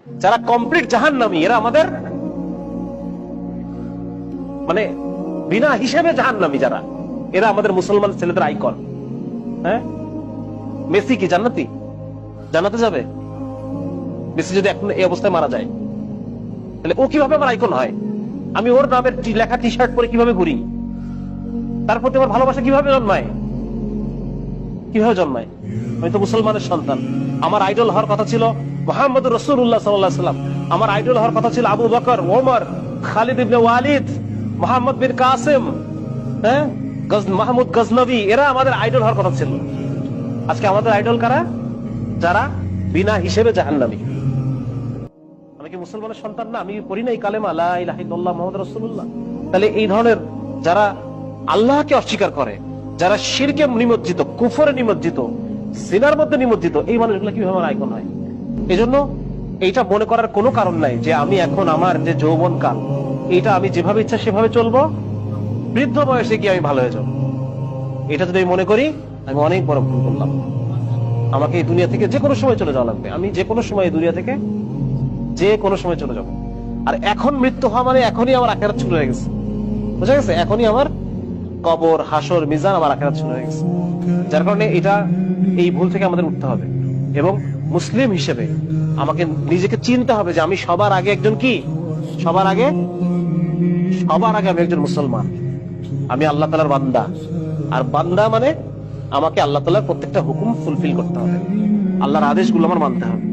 যারা কমপ্লিট জাহান্নামী, এরা আমাদের মানে বিনা হিসেবে জাহান্নামী যারা, এরা আমাদের মুসলমান ছেলেদের আইকন। হ্যাঁ, মেসি কি জান্নাতি? জান্নাতে যাবে? মেসি যদি এখন এই অবস্থায় মারা যায়, তাহলে ও কিভাবে আমার আইকন হয়? আমি ওর নামের লেখা টি শার্ট পরে কিভাবে ঘুরি? তার প্রতি আমার ভালোবাসা কিভাবে জন্মায়? কিভাবে জন্মায়? আমি তো মুসলমানের সন্তান। আমার আইডল হওয়ার কথা ছিল মুহাম্মদ রাসূলুল্লাহ সাল্লাল্লাহু আলাইহি ওয়াসাল্লাম। আমার আইডল হওয়ার কথা ছিল আবু বকর, ওমর, খালিদ ইবনে ওয়ালিদ, মুহাম্মদ বিন কাসিম, হ্যাঁ, মাহমুদ গজনবী, এরা আমাদের আইডল হওয়ার কথা ছিল। আজকে আমাদের আইডল কারা? যারা বিনা হিসেবে জাহান্নামী। আমি কি মুসলমানের সন্তান না? আমি পড়ি নাই কালেমা লা ইলাহা ইল্লাল্লাহ মুহাম্মাদুর রাসূলুল্লাহ? তাহলে এই ধরনের যারা আল্লাহকে অস্বীকার করে, যারা শিরকে নিমজ্জিত, কুফরে নিমজ্জিত, সিনার মধ্যে নিমজ্জিত, এই মানুষগুলো কিভাবে আমার আইকন হয়? এজন্য এইটা মনে করার কোনো কারণ নাই যে আমি এখন আমার যে যৌবন কাল, এইটা আমি যেভাবে ইচ্ছা সেভাবে চলবো, বৃদ্ধ বয়সে গিয়ে আমি ভালো হয়ে যাবো। এটা যদি আমি মনে করি, আমি অনেক বড় ভুল করলাম। আমাকে এই দুনিয়া থেকে যে কোনো সময় চলে যাওয়া লাগবে। আমি যে কোনো সময় এই দুনিয়া থেকে যে কোনো সময় চলে যাবো। আর এখন মৃত্যু হওয়া মানে এখনই আমার আখিরাত শুরু হয়ে গেছে। বুঝা গেছে? এখনই আমার কবর, হাসর, মিজান, আমার আখিরাত শুরু হয়ে গেছে। যার কারণে এটা, এই ভুল থেকে আমাদের উঠতে হবে এবং মুসলিম হিসেবে আমাকে নিজেকে চিনতে হবে যে আমি সবার আগে একজন কি, সবার আগে আমি একজন মুসলমান। আমি আল্লাহ তাআলার বান্দা। আর বান্দা মানে আমাকে আল্লাহ তাআলার প্রত্যেকটা হুকুম ফুলফিল করতে হবে, আল্লাহর আদেশগুলো আমার মানতে হবে।